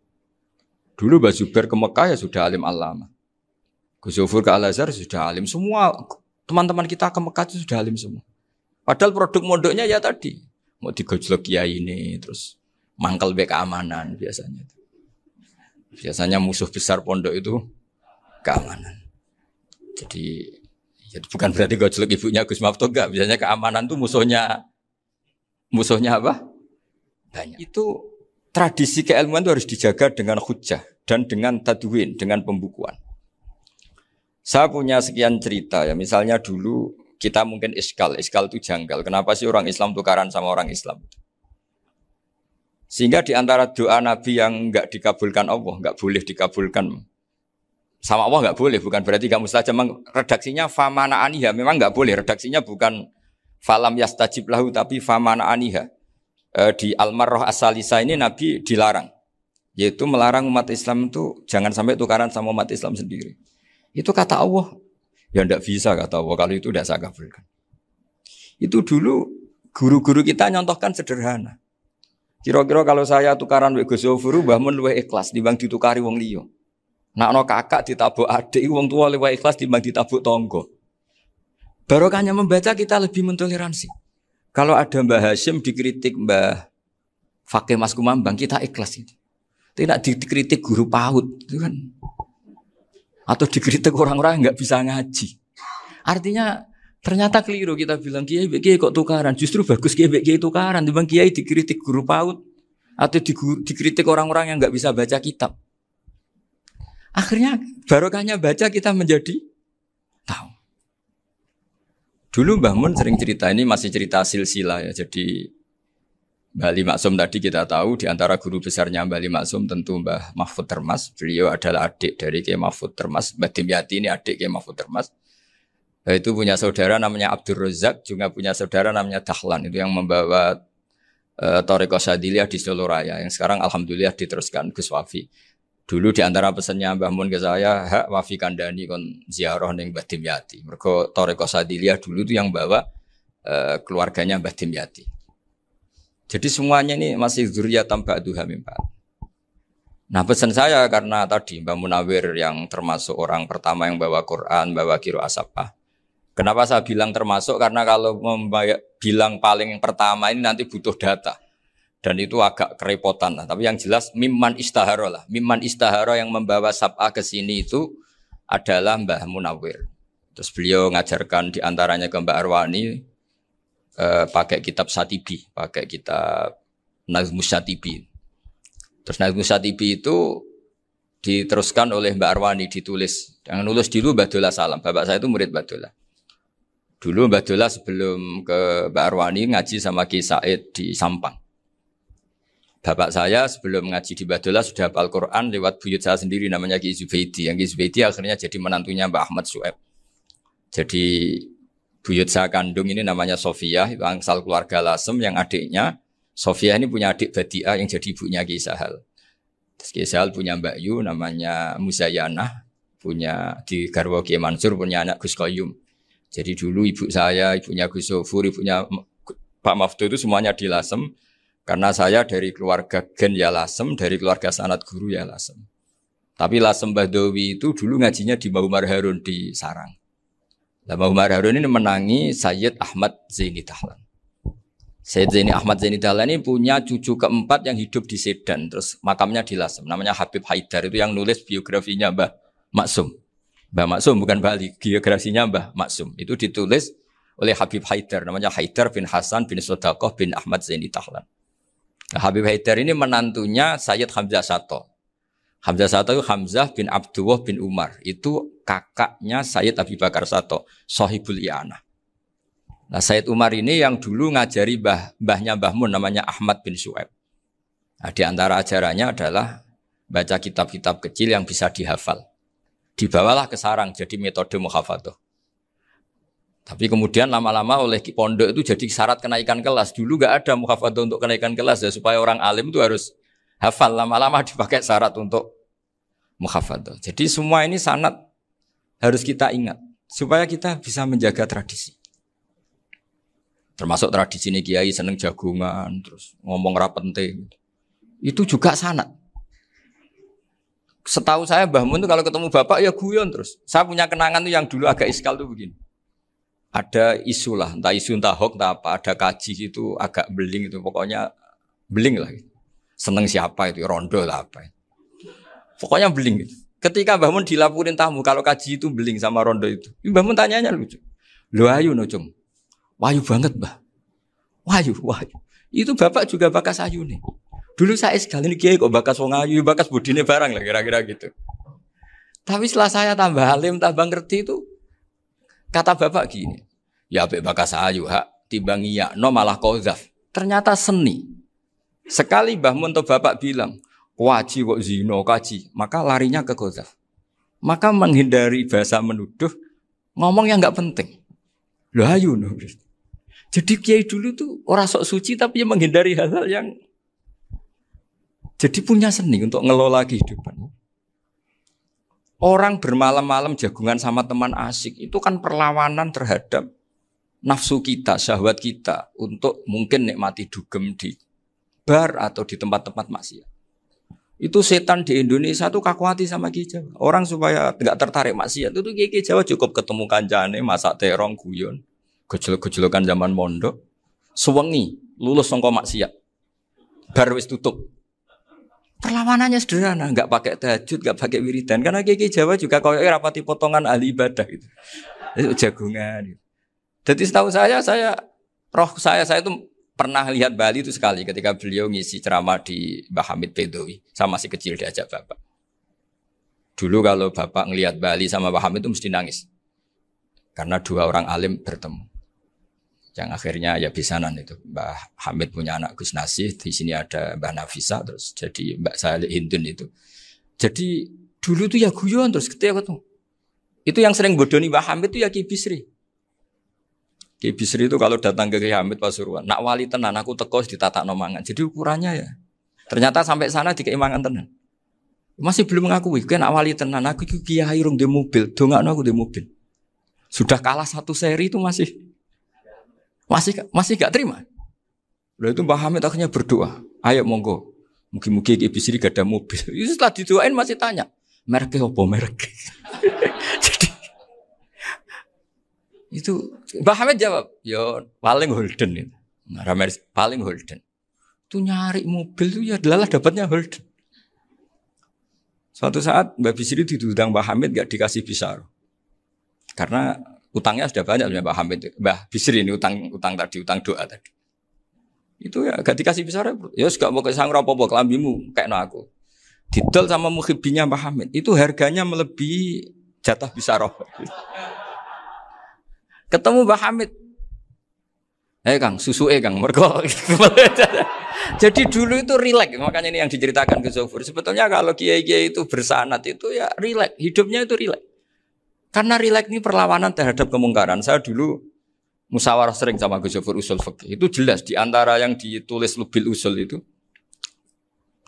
S1: Dulu Mbak Zubair ke Mekah ya sudah alim alama. Gus Zufur ke Al Azhar sudah alim semua. Teman-teman kita ke Mekah itu sudah alim semua. Padahal produk mondoknya ya tadi. Mau digojlok kiai ini, terus mangkel be keamanan biasanya. Biasanya musuh besar pondok itu keamanan. Jadi ya bukan berarti gojlok ibunya Gus Maftuh enggak. Biasanya keamanan itu musuhnya apa? Banyak. Itu tradisi keilmuan itu harus dijaga dengan hujjah dan dengan tadwin, dengan pembukuan. Saya punya sekian cerita ya, misalnya dulu kita mungkin iskal itu janggal. Kenapa sih orang Islam tukaran sama orang Islam? Sehingga di antara doa Nabi yang enggak dikabulkan Allah, enggak boleh dikabulkan sama Allah enggak boleh, bukan berarti enggak mustajab. Redaksinya famana aniha, memang enggak boleh. Redaksinya bukan falam yastajib lahu tapi famana aniha. Di Al-Marrah As-Salisa ini Nabi dilarang, yaitu melarang umat Islam itu jangan sampai tukaran sama umat Islam sendiri. Itu kata Allah, ya tidak bisa kata Allah, kalau itu tidak saya kabulkan. Itu dulu guru-guru kita nyontohkan sederhana. Kira-kira kalau saya tukaran wek Gus Zofuru, Mbah Mun luwih ikhlas dibanding ditukari wong liya. Nak ana kakak ditabuk adik, wong tua luwih ikhlas dibanding ditabuk tangga. Barokahnya membaca kita lebih mentoleransi. Kalau ada Mbah Hashim dikritik Mbah Fakih Mas Kumambang, kita ikhlas itu. Tidak dikritik guru PAUD, itu kan. Atau dikritik orang-orang yang nggak bisa ngaji. Artinya ternyata keliru kita bilang kiai kok tukaran. Justru bagus kiai tukaran. Dibanding kiai dikritik guru PAUD atau dikritik orang-orang yang nggak bisa baca kitab. Akhirnya barokahnya baca kita menjadi tahu. Dulu Mbah Mun sering cerita, ini masih cerita silsilah ya. Jadi Mbah Ali Maksum tadi kita tahu di antara guru besarnya Mbah Ali Maksum tentu Mbah Mahfud Termas. Beliau adalah adik dari Kiai Mahfud Termas. Mbah Dimyati ini adik Kiai Mahfud Termas. Itu punya saudara namanya Abdul Razak, juga punya saudara namanya Dahlan. Itu yang membawa Thariqah Syadziliyah di Solo Raya. Yang sekarang alhamdulillah diteruskan Gus Wafi. Dulu di antara pesannya Mbah Mun ke saya, hak Wafi kandani kon ziarah ning Mbah Dimyati. Mergo Thariqah Syadziliyah dulu itu yang bawa keluarganya Mbah Dimyati. Jadi semuanya ini masih dzurriyyatan ba'duha min ba'd. Nah pesan saya karena tadi Mbah Munawir yang termasuk orang pertama yang bawa Quran, bawa qiraah sab'ah. Kenapa saya bilang termasuk? Karena kalau bilang paling pertama ini nanti butuh data. Dan itu agak kerepotan lah. Tapi yang jelas mimman istahara lah. Mimman istahara yang membawa sab'ah ke sini itu adalah Mbah Munawir. Terus beliau ngajarkan diantaranya ke Mbak Arwani, pakai kitab Satibi, pakai kitab Nazmus Satibi. Terus Nazmus Satibi itu diteruskan oleh Mbak Arwani, ditulis. Yang nulis dulu Mbak Dola Salam. Bapak saya itu murid Mbak Dola. Dulu Mbak Dola sebelum ke Mbak Arwani ngaji sama Ki Said di Sampang. Bapak saya sebelum ngaji di Mbak Dola sudah hafal Quran lewat buyut saya sendiri namanya Ki Zubaidi. Yang Ki Zubaidi akhirnya jadi menantunya Mbak Ahmad Su'eb. Jadi buyut saya kandung ini namanya Sofia, itu angsal keluarga Lasem yang adiknya. Sofia ini punya adik Badi'ah yang jadi ibunya Ki Sahal. Terus Ki Sahal punya Mbak Yu namanya Muzayanah, punya di Garwa Ki Mansur punya anak Gus Qayyum. Jadi dulu ibu saya, ibunya Gus Sofur, ibunya Pak Maftu itu semuanya di Lasem. Karena saya dari keluarga Gen ya Lasem, dari keluarga sanad guru ya Lasem. Tapi Lasem Badawi itu dulu ngajinya di Mbah Umar Harun di Sarang. Nah, Mbah Umar Harun ini menangi Sayyid Ahmad Zaini Dahlan. Sayyid Zaini Ahmad Zaini Dahlan ini punya cucu keempat yang hidup di Sedan. Terus makamnya di Lasem. Namanya Habib Haidar. Itu yang nulis biografinya Mbah Maksum. Mbah Maksum bukan Bali. Biografinya Mbah Maksum. Itu ditulis oleh Habib Haidar. Namanya Haidar bin Hasan bin Sodaqoh bin Ahmad Zaini Dahlan. Nah, Habib Haidar ini menantunya Sayyid Hamzah Sato. Hamzah Sato itu Hamzah bin Abdullah bin Umar. Itu kakaknya Sayyid Abi Bakar Sato, Sohibul I'anah. Nah, Sayyid Umar ini yang dulu ngajari mbahnya Mbah Mun namanya Ahmad bin Syuaib. Nah, di antara ajarannya adalah baca kitab-kitab kecil yang bisa dihafal. Dibawalah ke sarang jadi metode muhafadzah. Tapi kemudian lama-lama oleh pondok itu jadi syarat kenaikan kelas. Dulu gak ada muhafadzah untuk kenaikan kelas ya, supaya orang alim itu harus hafal, lama-lama dipakai syarat untuk muhafadzah. Jadi semua ini sanad harus kita ingat supaya kita bisa menjaga tradisi. Termasuk tradisi ini kiai seneng jagungan, terus ngomong ra penting. Itu juga sanad. Setahu saya Mbah Mun itu kalau ketemu bapak ya guyon terus. Saya punya kenangan tuh yang dulu agak iskal tuh begini. Ada isu lah, entah isu entah hoax entah apa, ada kaji itu agak beling itu, pokoknya beling lah. Seneng siapa itu, rondo lah apa. Pokoknya beling gitu. Ketika Mbah Mun dilaporin tamu, kalau kaji itu beling sama rondo itu. Mbah Mun tanyanya lucu. Lu ayu no cung. Wayu banget Mbah. Wayu. Itu bapak juga bakas ayu nih. Dulu saya sekali ini kiai kok bakas wong ayu, bakas budine barang lah kira-kira gitu. Tapi setelah saya tambah alim, tambah ngerti itu, kata bapak gini. Ya apik bakas ayu hak, timbang iya, no malah qadzaf. Ternyata seni. Sekali Mbah Mun atau bapak bilang, waji kok zino kaji, maka larinya ke qadzaf. Maka menghindari bahasa menuduh, ngomong yang enggak penting. Loh ayu no. Jadi kiai dulu tuh orang sok suci tapi menghindari hal-hal yang jadi punya seni untuk ngelola kehidupan. Orang bermalam-malam jagungan sama teman asik itu kan perlawanan terhadap nafsu kita, syahwat kita untuk mungkin nikmati dugem di bar atau di tempat-tempat maksiat. Itu setan di Indonesia tuh kakuati sama Ki Jawa. Orang supaya tidak tertarik maksiat itu Ki Jawa cukup ketemu kancane masak terong guyon, gejol-gejolokan zaman mondok, suwengi lulus sangka maksiat. Bar wis tutup. Perlawanannya sederhana, enggak pakai tahajud, enggak pakai wiridan karena Ki Jawa juga koyoke rapati potongan ahli ibadah gitu. Itu jagungan gitu. Jadi setahu saya itu pernah lihat Bali itu sekali ketika beliau ngisi ceramah di Mbah Hamid Bedowi. Saya masih kecil diajak bapak. Dulu kalau bapak ngelihat Bali sama Mbah Hamid itu mesti nangis. Karena dua orang alim bertemu. Yang akhirnya ya bisanan itu. Mbah Hamid punya anak Gus Nasih, di sini ada Mbah Nafisa, terus jadi Mbak Salih Hindun itu. Jadi dulu tuh ya guyon terus ketika ketemu. Itu yang sering bodoni Mbah Hamid itu ya Ki Bisri. Ki Bisri itu kalau datang ke Ki Hamid Pasuruan, nak wali tenan aku teko ditatakno mangan. Jadi ukurannya ya. Ternyata sampai sana dikei mangan tenan. Masih belum mengakui, kan nak wali tenan aku iki kiai rung di mobil, dongakno aku di mobil. Sudah kalah satu seri itu masih gak terima. Lalu itu Mbah Hamid akhirnya berdoa, ayo monggo, mugi-mugi Ki Bisri gak ada mobil. Itu setelah didoain masih tanya, mereknya apa merek? Jadi itu Mbah Hamid jawab, yo paling Holden itu. Paling Holden. Itu nyari mobil itu ya adalah dapatnya Holden. Suatu saat Mbah Bisri diundang Mbah Hamid gak dikasih bisaro. Karena utangnya sudah banyak Mbah Hamid. Mbah Bisri ini utang doa tadi. Itu ya gak dikasih bisaro. Ya gak mau kesang apa-apa kelambimu kayak aku. Didol sama muhibbinya Mbah Hamid. Itu harganya melebihi jatah bisaro. Ketemu Mbah Hamid. Kang, susu Kang, mergo. Jadi dulu itu rileks, makanya ini yang diceritakan ke Zofur. Sebetulnya kalau kiai-kiai itu bersanad itu ya rileks, hidupnya itu rileks. Karena rileks ini perlawanan terhadap kemungkaran. Saya dulu musyawarah sering sama Gus Zofur usul fikih. Itu jelas di antara yang ditulis Lubil Usul itu.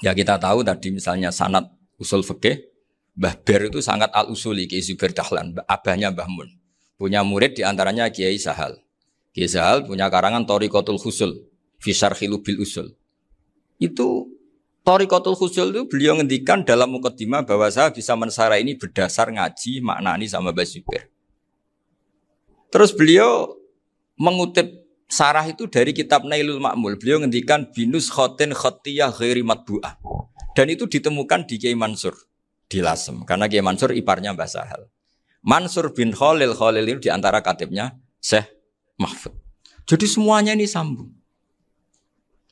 S1: Ya kita tahu tadi misalnya sanad usul fikih, Mbah Ber itu sangat al-usuli Kiai Zubair Dahlan, abahnya Mbah Mun. Punya murid diantaranya Kiai Sahal. Kiai Sahal punya karangan Thariqatul Husul fi Syarhi Lubil Usul. Itu Thariqatul Khusyul itu beliau ngendikan dalam mukaddimah bahwa saya bisa mensarai ini berdasar ngaji, maknani sama Basibir. Terus beliau mengutip sarah itu dari kitab Nailul Ma'mul. Beliau ngendikan binus khotin khotiyah ghairi matbu'ah. Dan itu ditemukan di Kiai Mansur di Lasem. Karena Kiai Mansur iparnya Mbah Sahal. Mansur bin Khalil itu diantara katibnya Syekh Mahfud. Jadi semuanya ini sambung.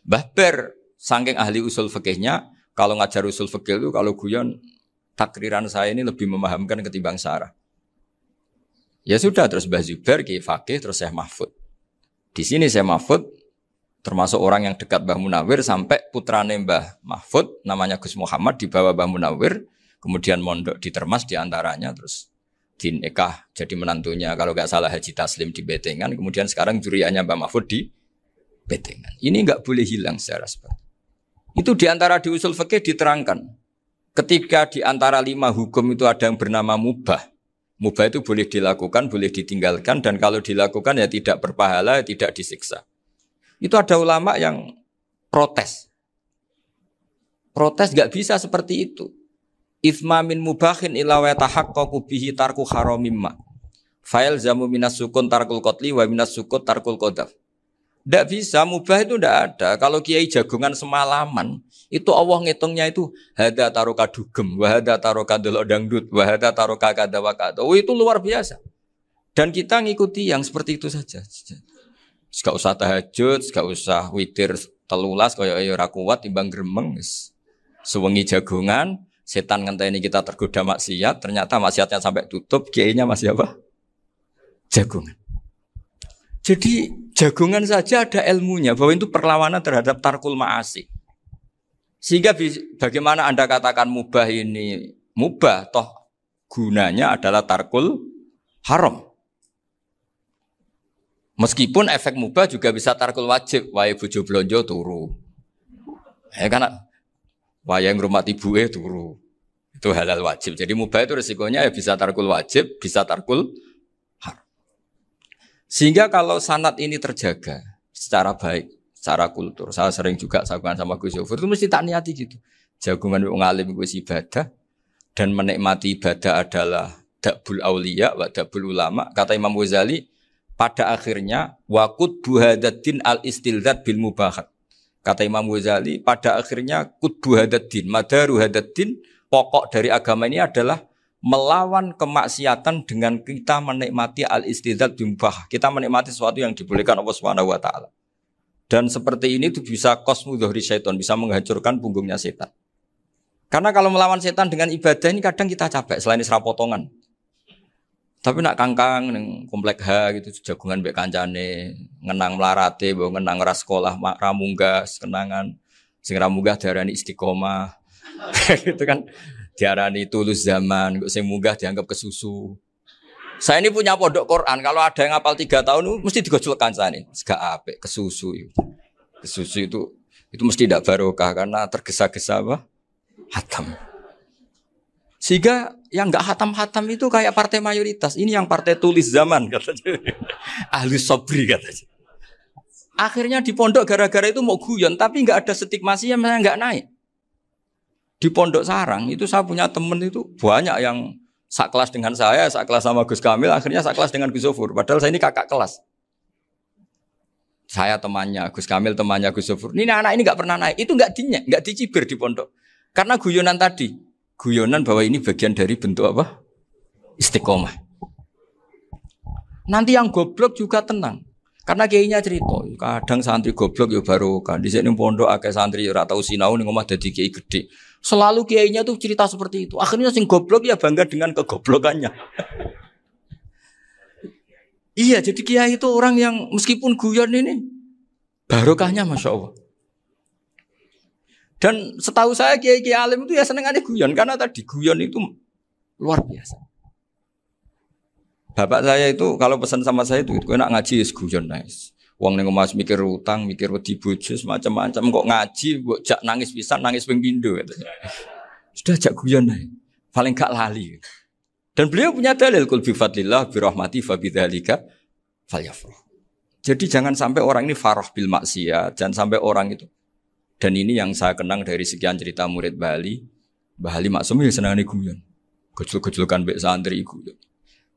S1: Mbah Ber, saking ahli usul fikihnya, kalau ngajar usul fikih itu kalau guyon takriran saya ini lebih memahamkan ketimbang sarah. Ya sudah, terus Mbah Zubair, Kiai Fakih, terus Syekh Mahfud. Di sini Syekh Mahfud termasuk orang yang dekat Mbah Munawir sampai putrane Mbah Mahfud namanya Gus Muhammad dibawa Mbah Munawir, kemudian mondok di Termas diantaranya, terus dinikah jadi menantunya kalau nggak salah Haji Taslim di Betengan, kemudian sekarang juriannya Mbah Mahfud di Betengan. Ini nggak boleh hilang secara seperti itu. Diantara di usul fikih diterangkan ketika diantara 5 hukum itu ada yang bernama mubah. Mubah itu boleh dilakukan, boleh ditinggalkan, dan kalau dilakukan ya tidak berpahala, tidak disiksa. Itu ada ulama yang protes. Protes gak bisa seperti itu. Ithma min mubahin ila wa tahaqqaqu bihi tarku haramimma. Fa'il zamu minas sukun tarkul qatli wa minas sukut tarkul qadaf. Nggak bisa, mubah itu nggak ada. Kalau kiai jagongan semalaman, itu Allah ngitungnya itu hada taroka dugem, wahada taroka delok dangdut, wahada taroka kada wakada. Oh, itu luar biasa. Dan kita ngikuti yang seperti itu saja. Gak usah tahajud, gak usah witir telulas, kaya ora kuat timbang gremeng. Sewengi jagongan, setan ngenteni kita tergoda maksiat, ternyata maksiatnya sampai tutup, kiainya masih apa? Jagongan. Jadi jagongan saja ada ilmunya bahwa itu perlawanan terhadap tarkul ma'asi. Sehingga bagaimana Anda katakan mubah ini mubah, toh gunanya adalah tarkul haram. Meskipun efek mubah juga bisa tarkul wajib, wae bojo blonjo turu. Karena wae ngrumat ibuke turu. Itu halal wajib. Jadi mubah itu resikonya ya bisa tarkul wajib, bisa tarkul haram. Sehingga kalau sanad ini terjaga secara baik, secara kultur, saya sering juga sakuan sama Gus Yofur, itu mesti tak niati gitu. Jagungan wong alim kuwi ibadah dan menikmati ibadah adalah dabul auliya wa dabul ulama. Kata Imam Ghazali, pada akhirnya waqud buhadatin al-istilzat bil mubahat. Kata Imam Ghazali, pada akhirnya qutbu hadatin, madaru hadatin, pokok dari agama ini adalah melawan kemaksiatan dengan kita menikmati al-istidzat bimubah. Kita menikmati sesuatu yang dibolehkan Allah Subhanahu wa taala. Dan seperti ini itu bisa qasmu dhuhri syaitan, bisa menghancurkan punggungnya setan. Karena kalau melawan setan dengan ibadah ini kadang kita capek selain isra potongan. Tapi nak kangkang ning komplek H gitu jagungan mbek kancane, ngenang melarate, mbok ngenang ras sekolah ramunggas, kenangan sing ramunggas diarani istiqomah. Gitu kan. Diarani tulus zaman, kok sing munggah dianggap kesusu. Saya ini punya pondok Quran, kalau ada yang hafal 3 tahun mesti digojol kancane. Gak apik kesusu itu. Kesusu itu mesti tidak barokah karena tergesa-gesa apa? Hatam. Sehingga yang enggak hatam-hatam itu kayak partai mayoritas. Ini yang partai tulis zaman katanya. Ahli sobri katanya. Akhirnya di pondok gara-gara itu mau guyon, tapi enggak ada stigmasi yang enggak naik. Di Pondok Sarang itu saya punya teman itu banyak yang sekelas dengan saya, sekelas sama Gus Kamil, akhirnya sekelas dengan Gus Zofur. Padahal saya ini kakak kelas. Saya temannya, Gus Kamil temannya Gus Zofur. Ini anak ini nggak pernah naik, itu nggak dinyek, nggak dicibir di pondok. Karena guyonan tadi, guyonan bahwa ini bagian dari bentuk apa? Istiqomah. Nanti yang goblok juga tenang. Karena kiainya cerita, kadang santri goblok ya baru kan. Di sini pondok akeh santri ora tau sinau ning omah dadi kiai gede. Selalu kiainya tuh cerita seperti itu. Akhirnya sing goblok ya bangga dengan kegoblokannya. Iya, jadi kiai itu orang yang meskipun guyon ini barokahnya Masya Allah. Dan setahu saya kiai-kiai alim itu ya senengannya guyon karena tadi guyon itu luar biasa. Bapak saya itu kalau pesan sama saya itu enak ngaji wis guyon nice. Wong ning omah mikir utang, mikir wedi bojo macam-macam kok ngaji mbok jak nangis pisan, nangis ping pindho katanya. Sudah jak guyon ae. Paling gak lali. Dan beliau punya dalil kul bi fadlillah bi rahmati fa bidzalika falyafrah. Jadi jangan sampai orang ini farah bil maksiat, jangan sampai orang itu Dan ini yang saya kenang dari sekian cerita murid Bali. Mbah Ali Maksum ya senangane guyon. Gejol-gejolkan mbek santri guyon.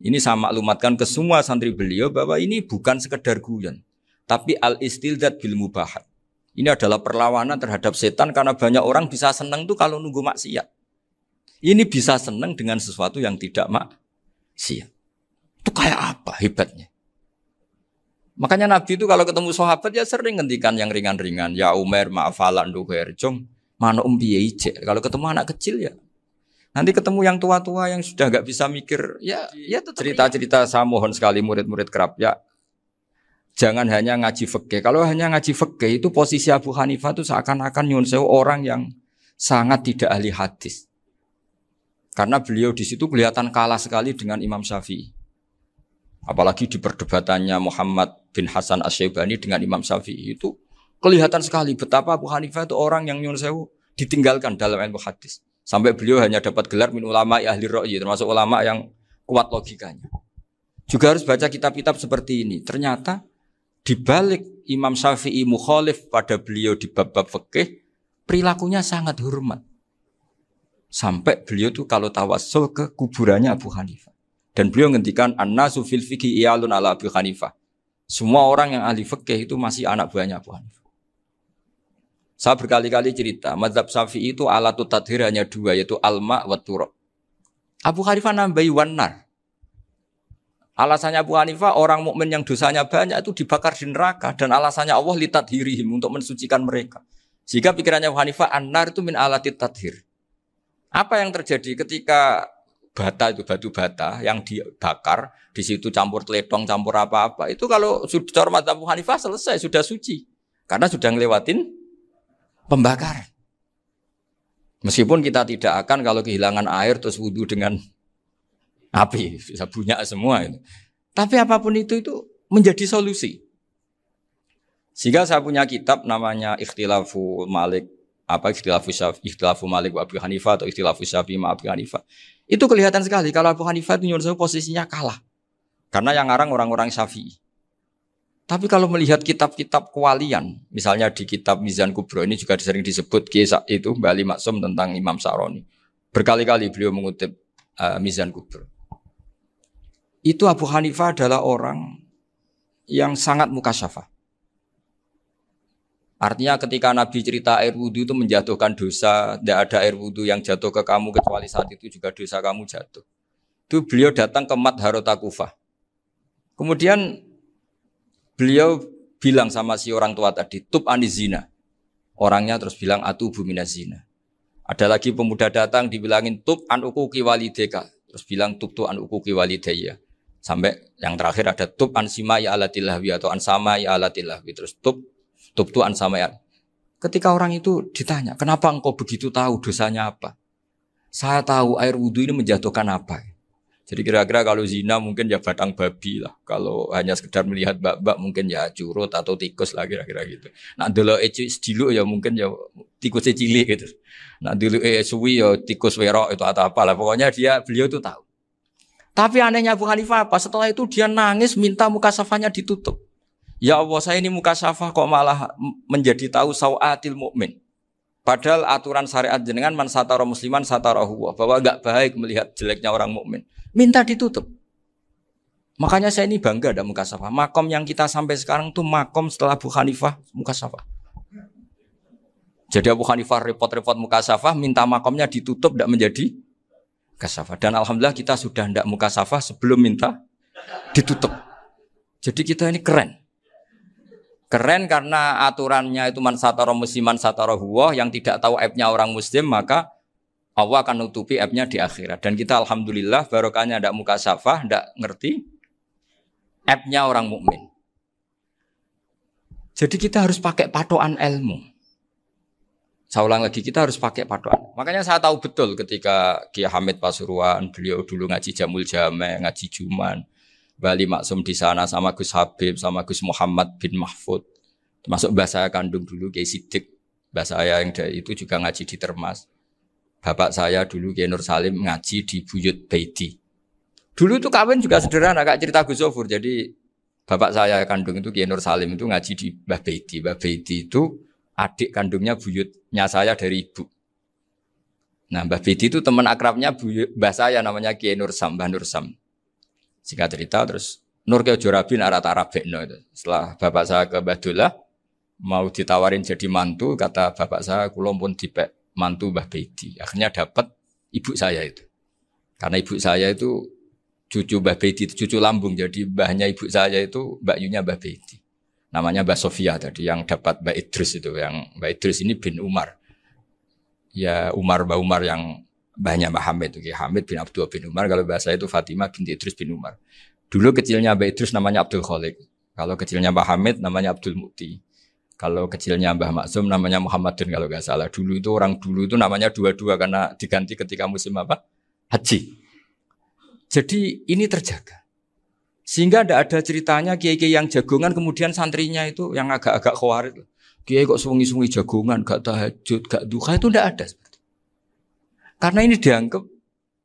S1: Ini saya maklumatkan ke semua santri beliau bahwa ini bukan sekedar guyon, tapi al-istilzat bil mubahat. Ini adalah perlawanan terhadap setan karena banyak orang bisa senang tuh kalau nunggu maksiat. Ini bisa senang dengan sesuatu yang tidak maksiat. Itu kayak apa hebatnya? Makanya Nabi itu kalau ketemu sahabat ya sering ngendikan yang ringan-ringan. Ya Umar ma'afalan duher jong mana piye ije. Kalau ketemu anak kecil ya. Nanti ketemu yang tua-tua yang sudah enggak bisa mikir ya cerita-cerita saya mohon sekali murid-murid kerap ya. Jangan hanya ngaji fikih. Kalau hanya ngaji fikih itu posisi Abu Hanifah itu seakan-akan nyuwun sewu orang yang sangat tidak ahli hadis. Karena beliau di situ kelihatan kalah sekali dengan Imam Syafi'i. Apalagi di perdebatannya Muhammad bin Hasan Asy-Syaibani dengan Imam Syafi'i itu kelihatan sekali betapa Abu Hanifah itu orang yang nyuwun sewu ditinggalkan dalam ilmu hadis. Sampai beliau hanya dapat gelar min ulama ahli ra'yi, termasuk ulama yang kuat logikanya. Juga harus baca kitab-kitab seperti ini. Ternyata di balik Imam Syafi'i mukhalif pada beliau di bab-bab fikih, perilakunya sangat hormat. Sampai beliau tuh kalau tawassul ke kuburannya Abu Hanifah. Dan beliau ngendikan an-nasu fil fiqhi iyalun ala Abu Hanifah. Semua orang yang ahli fikih itu masih anak buahnya Abu Hanifah. Saya berkali-kali cerita, mazhab Syafi'i itu alatut tadhir hanya dua, yaitu alma wa turab. Abu Hanifah nambahi wanar. Alasannya Abu Hanifah, orang mukmin yang dosanya banyak itu dibakar di neraka. Dan alasannya Allah litadhirihim, untuk mensucikan mereka. Sehingga pikirannya Abu Hanifah, an-nar itu min alatit tadhir. Apa yang terjadi ketika bata itu batu bata yang dibakar, di situ campur teletong, campur apa-apa. Itu kalau sudah mazhab Abu Hanifah selesai, sudah suci. Karena sudah ngelewatin pembakaran. Meskipun kita tidak akan kalau kehilangan air terus wudu dengan api, bisa bunyak semua itu. Tapi apapun itu menjadi solusi. Sehingga saya punya kitab namanya Ikhtilafu Malik, Ikhtilafu Malik wa Abu Hanifah atau Ikhtilafu Syafi'i ma Abu Hanifah. Itu kelihatan sekali kalau Abu Hanifah itu nyuruh posisinya kalah. Karena yang ngarang orang-orang Syafi'i. Tapi kalau melihat kitab-kitab kewalian, misalnya di kitab Mizan Kubro ini juga sering disebut kisah itu Mbah Ali Maksum tentang Imam Sa'roni. Berkali-kali beliau mengutip Mizan Kubro. Itu Abu Hanifah adalah orang yang sangat mukasyafah. Artinya ketika Nabi cerita air wudu itu menjatuhkan dosa, tidak ada air wudu yang jatuh ke kamu kecuali saat itu juga dosa kamu jatuh. Itu beliau datang ke Madharota Kufah. Kemudian beliau bilang sama si orang tua tadi, tub anizina. Orangnya terus bilang atubu minazina. Ada lagi pemuda datang dibilangin tub an uquqi walideka. Terus bilang tub tu an uquqi walidayya. Sampai yang terakhir ada tub an simai alatilahwi atau an samai alatilahwi. Terus tub tu an samai. Ketika orang itu ditanya, kenapa engkau begitu tahu dosanya apa? Saya tahu air wudu ini menjatuhkan apa. Jadi kira-kira kalau zina mungkin ya batang babi lah. Kalau hanya sekedar melihat bak-bak mungkin ya curut atau tikus lah kira-kira gitu. Nah dulu sediluk ya mungkin ya tikus cilik gitu. Nah dulu suwi ya tikus werok itu atau apalah. Pokoknya beliau itu tahu. Tapi anehnya Abu Hanifah apa? Setelah itu dia nangis minta mukasafahnya ditutup. Ya Allah saya ini mukasafah kok malah menjadi tahu sawatil mukmin. Padahal aturan syariat jenengan man satara musliman satarahu bahwa enggak baik melihat jeleknya orang mukmin. Minta ditutup. Makanya saya ini bangga ada mukasafah. Makom yang kita sampai sekarang itu makom setelah Abu Hanifah mukasafah. Jadi Abu Hanifah repot-repot mukasafah, minta makomnya ditutup tidak menjadi mukasafah. Dan alhamdulillah kita sudah tidak mukasafah sebelum minta ditutup. Jadi kita ini keren. Keren karena aturannya itu man satara musliman satara huwa, yang tidak tahu aibnya orang muslim maka Allah akan nutupi aibnya di akhirat. Dan kita alhamdulillah barokahnya tidak mukasafah, tidak ngerti aibnya orang mukmin. Jadi kita harus pakai patokan ilmu. Saya ulang lagi, kita harus pakai patokan. Makanya saya tahu betul ketika Kiai Hamid Pasuruan, beliau dulu ngaji Jamul Jame, ngaji Juman, Bali Maksum di sana sama Gus Habib, sama Gus Muhammad bin Mahfud. Termasuk mbah saya kandung dulu Kiai Sidik, mbah saya yang dari itu juga ngaji di Termas. Bapak saya dulu Kiai Nur Salim ngaji di Buyut Baiti. Dulu itu kawin juga sederhana, Kak, cerita Gus Zofur. Jadi bapak saya kandung itu Kiai Nur Salim itu ngaji di Mbah Baiti. Mbah Baiti itu adik kandungnya buyutnya saya dari ibu. Nah, Mbah Bedi itu teman akrabnya mbah saya namanya Kiai Nursam, Mbah Nursam. Singkat cerita terus Nur ke Jorabin Arabekno itu. Setelah bapak saya ke Badullah mau ditawarin jadi mantu, kata bapak saya kula pun dipek mantu Mbah Bedi. Akhirnya dapat ibu saya itu. Karena ibu saya itu cucu Mbah Bedi, cucu lambung. Jadi mbahnya ibu saya itu Mbak Yunya Mbah Bedi. Namanya Mbak Sofia tadi yang dapat Mbak Idris itu. Yang Mbak Idris ini bin Umar. Ya Mbak Umar yang mbahnya Mbak Hamid. Hamid bin Abdul bin Umar. Kalau bahasa itu Fatimah binti Idris bin Umar. Dulu kecilnya Mbak Idris namanya Abdul Khalik. Kalau kecilnya Mbak Hamid namanya Abdul Mukti. Kalau kecilnya Mbah Maksum namanya Muhammadun kalau nggak salah. Dulu itu orang dulu itu namanya dua-dua karena diganti ketika musim apa? Haji. Jadi ini terjaga. Sehingga tidak ada ceritanya kiai-kiai yang jagongan kemudian santrinya itu yang agak-agak khawatir. Kiai kok sungi-sungi jagongan, gak tahajud, gak duha, itu tidak ada. Karena ini dianggap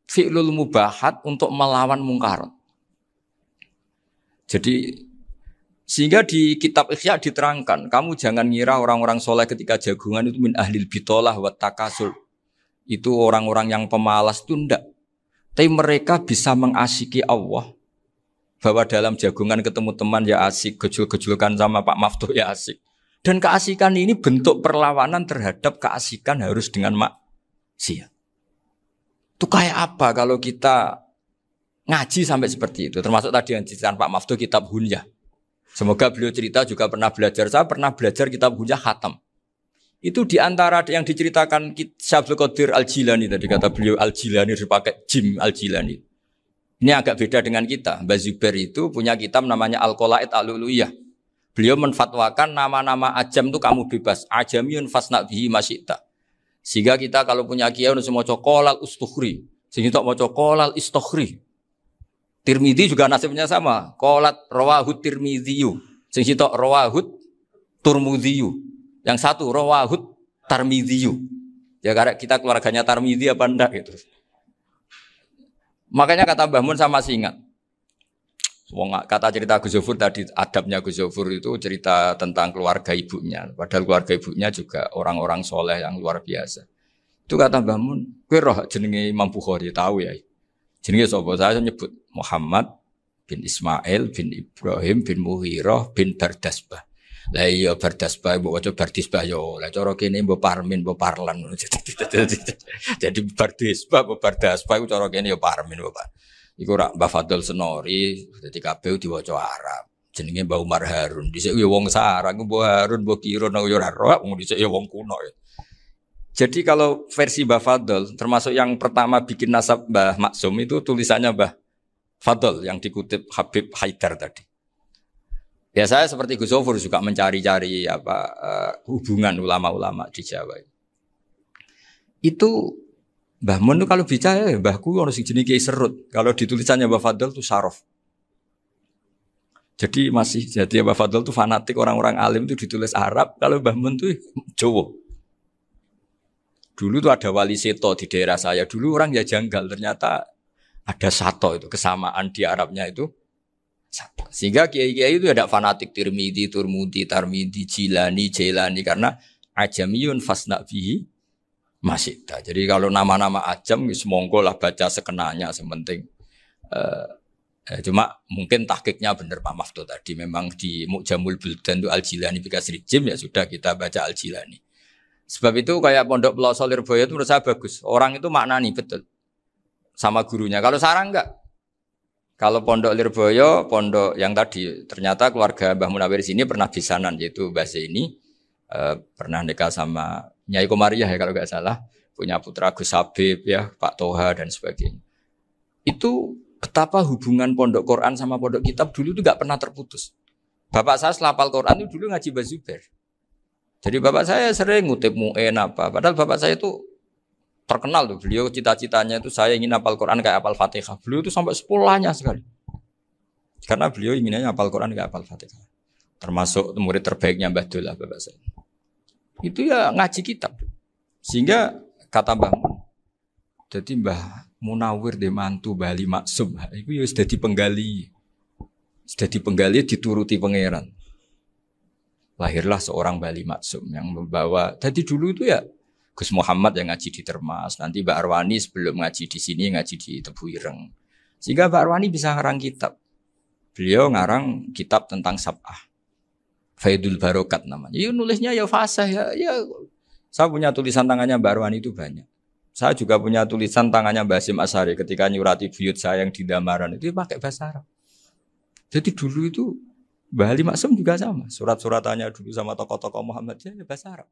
S1: fi'lul mubahat untuk melawan mungkarat. Jadi sehingga di kitab Ihya diterangkan, kamu jangan ngira orang-orang soleh ketika jagongan itu min ahlil bitolah wa takasul. Itu orang-orang yang pemalas itu enggak. Tapi mereka bisa mengasyiki Allah. Bahwa dalam jagongan ketemu teman ya asik, gejul-gejulkan sama Pak Maftuh ya asik. Dan keasikan ini bentuk perlawanan terhadap keasikan harus dengan maksiat. Itu kayak apa kalau kita ngaji sampai seperti itu. Termasuk tadi yang diceritakan Pak Maftuh kitab Hunyah. Semoga beliau cerita juga pernah belajar. Saya pernah belajar kitab Hunyah khatam. Itu diantara yang diceritakan Syabdul Qadir Al-Jilani. Tadi kata beliau Al-Jilani dipakai Jim Al-Jilani. Ini agak beda dengan kita. Mbah Zubair itu punya kitab namanya Al-Qolaid Al-Uluyah. Beliau menfatwakan nama-nama ajam itu kamu bebas. Ajamiyun fasna bihi masyita. Sehingga kita kalau punya kiai harus mau cokolal ustukhri. Sehingga mau cokolal istukhri. Tirmidzi juga nasibnya sama. Qolat rawahut Tirmidziyu. Sehingga rawahut Turmudziyu. Yang satu rawahut Tarmidziyu. Ya karena kita keluarganya Tarmidzi apa enggak gitu. Makanya kata Mbah Mun sama masih ingat. Kata cerita Gus Zofur tadi, adabnya Gus Zofur itu cerita tentang keluarga ibunya. Padahal keluarga ibunya juga orang-orang soleh yang luar biasa. Itu kata Mbah Mun, kowe roh jenenge Imam Bukhari tahu ya. Jenenge sapa? Saya nyebut Muhammad bin Ismail bin Ibrahim bin Mughirah bin Bardasbah. Lah iya Bardasbah mbok waca Bardisbah yo. Lah cara kene mbok Parmin mbok Parlan. Jadi Bardisbah mbok Bardasbah iku cara kene yo Parmin mbok. Iku rak Mbah Fadl Senori, dadi kabeh diwaca Arab. Jenenge Mbah Umar Harun. Dhisik yo wong Sarang, Mbah Harun, Mbah Kirun yo ora roh, wong dhisik yo wong kuno. Jadi kalau versi Mbah Fadl, termasuk yang pertama bikin nasab Mbah Maksum itu tulisannya Mbah Fadl yang dikutip Habib Haidar tadi. Ya saya seperti Gus Zofur juga mencari-cari hubungan ulama-ulama di Jawa. Itu Mbah Mun itu kalau bicara ya mbahku orang sing jenenge Kiai Serut. Kalau ditulisannya Mbah Fadl itu Sarof. Jadi Mbah Fadl itu fanatik orang-orang alim itu ditulis Arab. Kalau Mbah Mun itu Jawa. Dulu tuh ada wali seto di daerah saya. Dulu orang ya janggal. Ternyata ada sato itu kesamaan di Arabnya itu. Sehingga kiai-kiai itu ada fanatik Tirmidzi, Turmudi, Tarmidi, Jilani, Jailani karena ajamiyun fasna bihi masyita. Jadi kalau nama-nama ajam semonggo lah baca sekenanya sementing. Cuma mungkin tahqiqnya benar Pak Maftuh tadi memang di Mu'jamul Buldan itu Al-Jilani bikasri jim ya sudah kita baca Al-Jilani. Sebab itu kayak Pondok Pelosok Lirboyo itu menurut saya bagus. Orang itu maknani betul sama gurunya. Kalau Sarang enggak. Kalau Pondok Lirboyo, pondok yang tadi ternyata keluarga Mbah Munawir sini pernah bisanan yaitu Mbah Zaini pernah nikah sama Nyai Komariah ya kalau nggak salah, punya putra Gus Habib ya, Pak Toha dan sebagainya. Itu betapa hubungan pondok Quran sama pondok kitab dulu itu nggak pernah terputus. Bapak saya selapal Quran itu dulu ngaji Mbah Zubair. Jadi bapak saya sering ngutip mu'en apa, padahal bapak saya itu terkenal tuh, beliau cita-citanya itu saya ingin hafal Quran kayak hafal Fatihah. Beliau itu sampai sepulahnya sekali. Karena beliau inginnya hafal Quran kayak hafal Fatihah. Termasuk murid terbaiknya Mbah Dullah bapak saya. Itu ya ngaji kitab. Sehingga kata Mbah Mun, jadi Mbah Munawir de mantu Bali Maksum, itu ya sudah dipenggali. Sudah dipenggali dituruti pangeran. lahirlah seorang Bali Maksum yang membawa. Jadi dulu itu ya Gus Muhammad yang ngaji di Termas, nanti Mbak Arwani sebelum ngaji di sini ngaji di Tebu Ireng. Sehingga Mbak Arwani bisa ngarang kitab. Beliau ngarang kitab tentang Sab'ah. Faidul Barokat namanya. Ya nulisnya ya fasih ya. Saya punya tulisan tangannya Mbak Arwani itu banyak. Saya juga punya tulisan tangannya Mbak Hasyim Asy'ari ketika nyurati buyut saya yang di Damaran itu pakai bahasa Arab. Jadi dulu itu Mbah Ali Maksum juga sama. Surat-suratannya dulu sama tokoh-tokoh Muhammadiyah ya bahasa Arab.